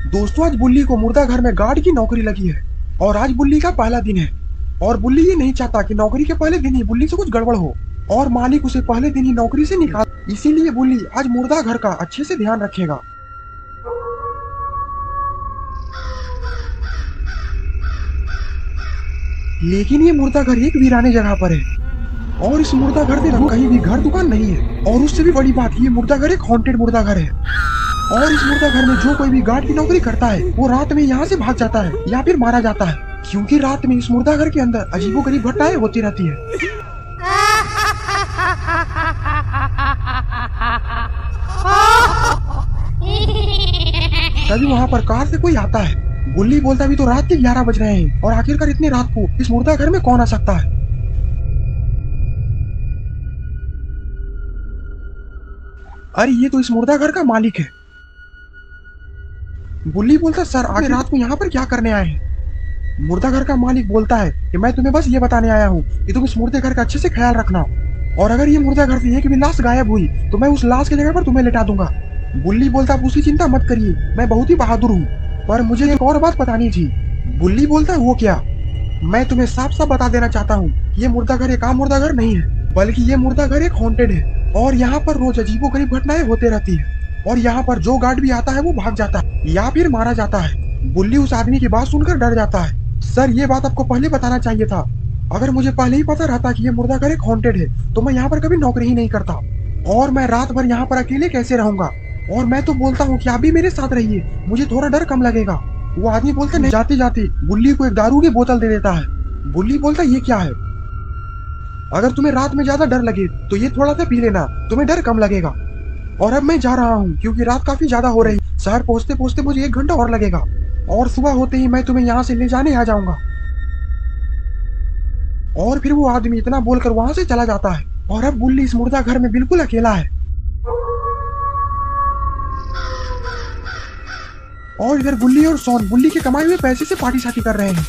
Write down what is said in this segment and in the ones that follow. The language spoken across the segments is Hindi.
दोस्तों, आज बुल्ली को मुर्दा घर में गार्ड की नौकरी लगी है और आज बुल्ली का पहला दिन है। और बुल्ली ये नहीं चाहता कि नौकरी के पहले दिन ही बुल्ली से कुछ गड़बड़ हो और मालिक उसे पहले दिन ही नौकरी से निकाल। इसीलिए बुल्ली आज मुर्दा घर का अच्छे से ध्यान रखेगा। लेकिन ये मुर्दा घर एक वीराने जगह पर है और इस मुर्दा घर के कहीं भी घर दुकान नहीं है। और उससे भी बड़ी बात, ये मुर्दा घर एक हॉन्टेड मुर्दा घर है और इस मुर्दा घर में जो कोई भी गार्ड की नौकरी करता है वो रात में यहाँ से भाग जाता है या फिर मारा जाता है, क्योंकि रात में इस मुर्दा घर के अंदर अजीबोगरीब घटनाएं होती रहती है। तभी वहाँ पर कार से कोई आता है। बुल्ली बोलता भी तो रात के 11 बज रहे हैं और आखिरकार इतनी रात को इस मुर्दा घर में कौन आ सकता है। अरे ये तो इस मुर्दा घर का मालिक है। बुल्ली बोलता, सर आगे रात को यहाँ पर क्या करने आए हैं। मुर्दा घर का मालिक बोलता है कि मैं तुम्हें बस ये बताने आया हूँ कि तुम इस मुर्दे घर का अच्छे से ख्याल रखना और अगर ये मुर्दा घर से एक भी लाश गायब हुई तो मैं उस लाश की जगह पर तुम्हें लिटा दूंगा। बुल्ली बोलता, आप उसकी चिंता मत करिए, मैं बहुत ही बहादुर हूँ, पर मुझे एक और बात बतानी थी। बुल्ली बोलता है, वो क्या। मैं तुम्हें साफ साफ बता देना चाहता हूँ, ये मुर्दा घर एक आम मुर्दा घर नहीं है, बल्कि ये मुर्दा घर एक हॉन्टेड है और यहाँ पर रोज अजीबोगरीब घटनाएं होते रहती है और यहाँ पर जो गार्ड भी आता है वो भाग जाता है या फिर मारा जाता है। बुल्ली उस आदमी की बात सुनकर डर जाता है। सर ये बात आपको पहले बताना चाहिए था, अगर मुझे पहले ही पता रहता कि ये मुर्दा घर एक हॉन्टेड है तो मैं यहाँ पर कभी नौकरी ही नहीं करता और मैं रात भर यहाँ पर अकेले कैसे रहूंगा। और मैं तो बोलता हूँ कि आप भी मेरे साथ रहिए, मुझे थोड़ा डर कम लगेगा। वो आदमी बोलता नहीं। जाते जाते बुल्ली को एक दारू की बोतल दे देता है। बुल्ली बोलता, ये क्या है। अगर तुम्हें रात में ज्यादा डर लगे तो ये थोड़ा सा पी लेना, तुम्हें डर कम लगेगा। और अब मैं जा रहा हूँ क्योंकि रात काफी ज्यादा हो रही, शहर पहुँचते पहुँचते मुझे 1 घंटा और लगेगा और सुबह होते ही मैं तुम्हें यहाँ से ले जाने आ जाऊंगा। और फिर वो आदमी इतना बोलकर वहां से चला जाता है और अब बुल्ली इस मुर्दा घर में बिल्कुल अकेला है। और इधर बुल्ली और सोन बुल्ली के कमाए हुए पैसे से पार्टी शार्टी कर रहे हैं।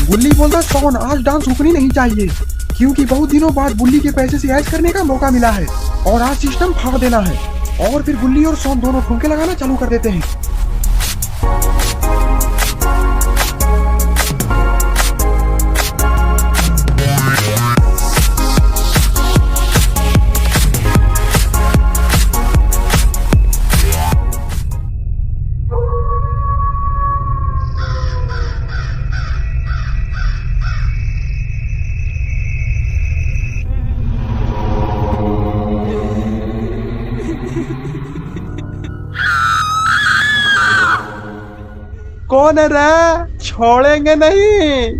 बुल्ली बोलता, सोन आज डांस रुकनी नहीं चाहिए क्योंकि बहुत दिनों बाद बुल्ली के पैसे से ऐश करने का मौका मिला है और आज सिस्टम फाड़ देना है। और फिर बुल्ली और सोन दोनों ठुमके लगाना चालू कर देते हैं। कौन है रे, छोड़ेंगे नहीं।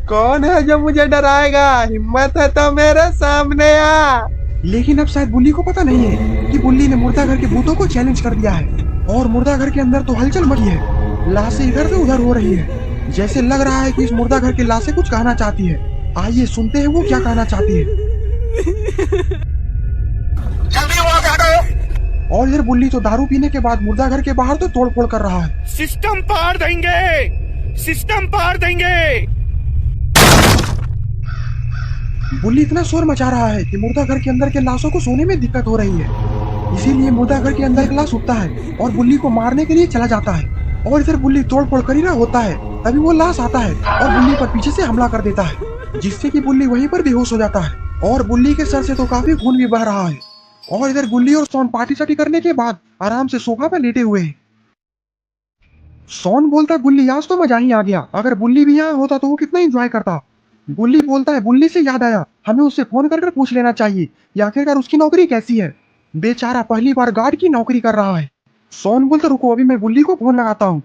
कौन है जो मुझे डराएगा, हिम्मत है तो मेरे सामने आ। लेकिन अब शायद बुल्ली को पता नहीं है कि बुल्ली ने मुर्दा घर के भूतों को चैलेंज कर दिया है और मुर्दा घर के अंदर तो हलचल मची है। लाशें इधर से उधर हो रही है, जैसे लग रहा है कि इस मुर्दा घर की लाशें कुछ कहना चाहती है। आइए सुनते हैं वो क्या कहना चाहती है। जल्दी वहाँ हटो। और इधर बुल्ली तो दारू पीने के बाद मुर्दा घर के बाहर तो तोड़ फोड़ कर रहा है। सिस्टम पार देंगे, सिस्टम पार देंगे। बुल्ली इतना शोर मचा रहा है कि मुर्दा घर के अंदर के लाशों को सोने में दिक्कत हो रही है। इसीलिए मुर्दा घर के अंदर एक लाश उठता है और बुल्ली को मारने के लिए चला जाता है। और इधर बुल्ली तोड़ फोड़ कर ही रहा होता है, तभी वो लाश आता है और बुल्ली पर पीछे से हमला कर देता है, जिससे कि बुल्ली वहीं पर बेहोश हो जाता है और बुल्ली के सर से तो काफी खून भी बह रहा है। और इधर बुल्ली और सोन पार्टी शार्टी करने के बाद आराम से सोफा पर लेटे हुए हैं। सोन बोलता है, बुल्ली आज तो मजा ही आ गया, अगर बुल्ली भी यहाँ होता तो वो कितना एंजॉय करता। बुल्ली बोलता है, बुल्ली से याद आया, हमें उससे फोन कर पूछ लेना चाहिए कि आखिरकार उसकी नौकरी कैसी है। बेचारा पहली बार गार्ड की नौकरी कर रहा है। सोन बोलता, रुको अभी मैं बुल्ली को फोन लगाता हूँ।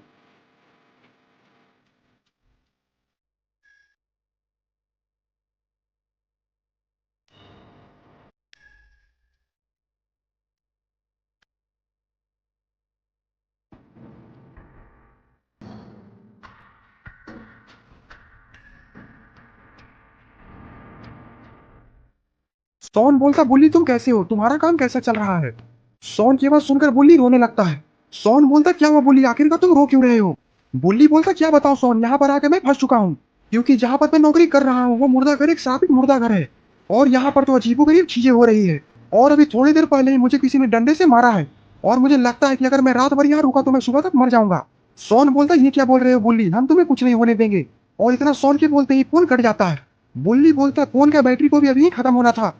सोन बोलता, बुल्ली तुम कैसे हो, तुम्हारा काम कैसा चल रहा है। सोन की बात सुनकर बुल्ली रोने लगता है। सोन बोलता, क्या हुआ बुल्ली, आखिरकार तुम रो क्यों रहे हो। बुल्ली बोलता, क्या बताओ सोन, यहाँ पर आके मैं फंस चुका हूँ क्योंकि जहाँ पर मैं नौकरी कर रहा हूँ वो मुर्दा घर एक श्रापित मुर्दा घर है और यहाँ पर तो अजीबोगरीब चीजें हो रही है। और अभी थोड़ी देर पहले ही मुझे किसी ने डंडे से मारा है और मुझे लगता है कि अगर मैं रात भर यहाँ रुका तो मैं सुबह तक मर जाऊंगा। सोन बोलता है ये क्या बोल रहे हो बुल्ली, हम तुम्हें कुछ नहीं होने देंगे। और इतना सोन के बोलते ही फोन कट जाता है। बुल्ली बोलता है फोन का बैटरी को भी अभी खत्म होना था।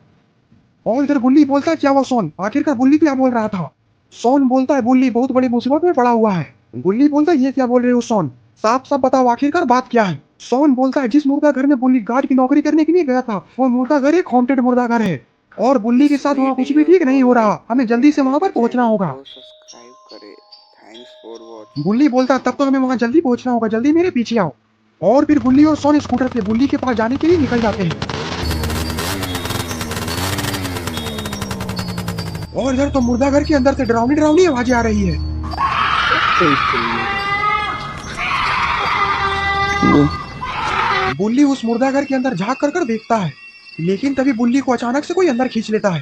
और इधर बुल्ली बोलता है क्या हुआ सोन, आखिरकार बुल्ली क्या बोल रहा था। सोन बोलता है बुल्ली बहुत बड़ी मुसीबत में पड़ा हुआ है। बुल्ली बोलता है ये क्या बोल रहे हो सोन, साफ साफ बताओ आखिरकार बात क्या है। सोन बोलता है जिस मुर्दा घर में बुल्ली गार्ड की नौकरी करने के लिए गया था वो मुर्दा घर एक हॉन्टेड मुर्दा घर है और बुल्ली के साथ वहाँ कुछ भी ठीक नहीं हो रहा, हमें जल्दी से वहाँ पर पहुँचना होगा। सब्सक्राइब करें। Thanks for watching. बुल्ली बोलता है तब तो हमें वहाँ जल्दी पहुँचना होगा, जल्दी मेरे पीछे आओ। और फिर बुल्ली और सोन स्कूटर पे बुल्ली के पास जाने के लिए निकल जाते हैं। और इधर तो मुर्दा घर के अंदर से डरावनी डरावनी आवाजें आ रही है। बुल्ली उस मुर्दा घर के अंदर झांक कर देखता है, लेकिन तभी बुल्ली को अचानक से कोई अंदर खींच लेता है।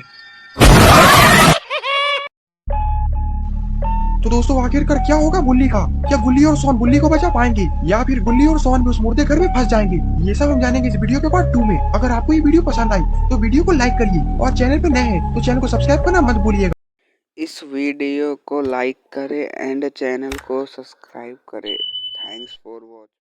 तो दोस्तों आखिरकार क्या होगा बुल्ली का, क्या गुल्ली और सोन बुल्ली को बचा पाएंगे या फिर गुल्ली और सोन भी उस मुर्दे घर में फंस जाएंगे, ये सब हम जानेंगे इस वीडियो के पार्ट 2 में। अगर आपको ये वीडियो पसंद आई तो वीडियो को लाइक करिए और चैनल पे नए हैं तो चैनल को सब्सक्राइब करना मत भूलिएगा। इस वीडियो को लाइक करें एंड चैनल को सब्सक्राइब करें। Thanks for watching.